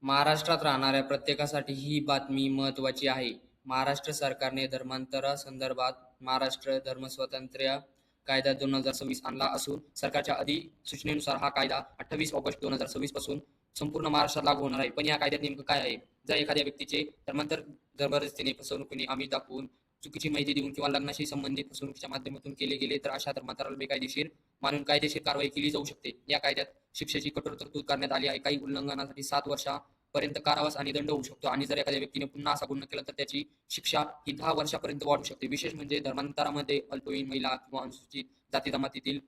महाराष्ट्रात राहणाऱ्या प्रत्येकासाठी ही बातमी महत्त्वाची आहे. महाराष्ट्र सरकारने धर्मांतरासंदर्भात महाराष्ट्र धर्मस्वातंत्र्य कायदा 2026 आणला असून सरकारच्या अधिसूचनेनुसार हा कायदा 28 ऑगस्ट 2026 पासून संपूर्ण महाराष्ट्रात लागू होणार आहे. पण या कायद्यात नेमकं काय आहे? जर एखाद्या व्यक्तीचे धर्मांतर जबरदस्तीने, फसवणुकीने, आमिष दाखवून, चुकीची माहिती देऊन किंवा लग्नाशी संबंधित फसवणुकीच्या माध्यमातून केले गेले तर अशा धर्मांतराला बेकायदेशीर मानून कायदेशीर कारवाई केली जाऊ शकते. या कायद्यात शिक्षेची कठोर तरतूद करण्यात आली आहे. काही उल्लंघनासाठी 7 वर्षापर्यंत कारावास आणि दंड होऊ शकतो आणि जर एखाद्या व्यक्तीने पुन्हा असा गुन्हा केला तर त्याची शिक्षा ही 10 वर्षापर्यंत वाढू शकते. विशेष म्हणजे धर्मांतरामध्ये अल्पवयीन महिला किंवा अनुसूचित जाती जमातीतील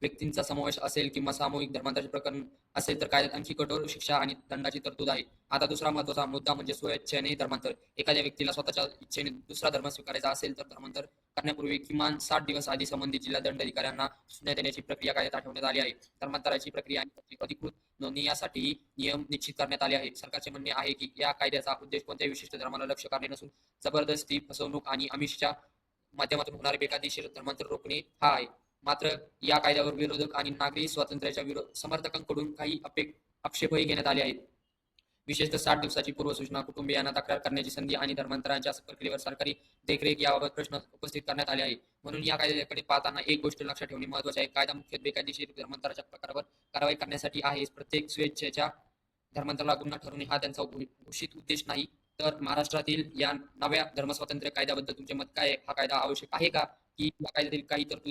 व्यक्तींचा समावेश असेल किंवा सामूहिक धर्मांतराचे प्रकरण असेल तर कायद्यात आणखी कठोर शिक्षा आणि दंडाची तरतूद आहे. आता दुसरा महत्त्वाचा मुद्दा म्हणजे स्वेच्छेने धर्मांतर. एखाद्या व्यक्तीला स्वतःच्या इच्छेने दुसरा धर्म स्वीकारायचा असेल तर धर्मांतर करण्यापूर्वी किमान 60 दिवस आधी संबंधित जिल्हा दंडाधिकाऱ्यांना सूचना देण्याची प्रक्रिया कायद्यात आठवण्यात आली आहे. धर्मांतराची प्रक्रिया आणि त्याची अधिकृत नोंदणी यासाठीही नियम निश्चित करण्यात आले आहेत. सरकारचे म्हणणे आहे की या कायद्याचा उद्देश कोणत्याही विशिष्ट धर्माला लक्ष्य करणे नसून जबरदस्ती, फसवणूक आणि आमिषच्या माध्यमातून होणारे बेकायदेशीर धर्मांतर रोखणे हा आहे. मात्र या कायद्यावर विरोधक आणि नागरी स्वातंत्र्याच्या समर्थकांकडून काही आक्षेपही घेण्यात आले आहेत. विशेषतः 60 दिवसाची पूर्वसूचना, कुटुंबियांना तक्रार करण्याची संधी आणि धर्मांतराच्या प्रक्रियेवर सरकारी देखरेख याबाबत प्रश्न उपस्थित करण्यात आले आहे. म्हणून या कायद्याकडे पाहताना एक गोष्ट लक्षात ठेवणे महत्त्वाचे आहे. कायदा मुख्यत्वे बेकायदेशीर धर्मांतराच्या प्रकारावर कारवाई करण्यासाठी आहे. प्रत्येक स्वेच्छेच्या धर्मांतराला गुन्हा ठरवणे हा त्यांचा घोषित उद्देश नाही. तर महाराष्ट्रातील या नव्या धर्मस्वातंत्र्य कायद्याबद्दल तुमचे मत काय आहे? हा कायदा आवश्यक आहे का? की या कायद्यातील काही तरतुदी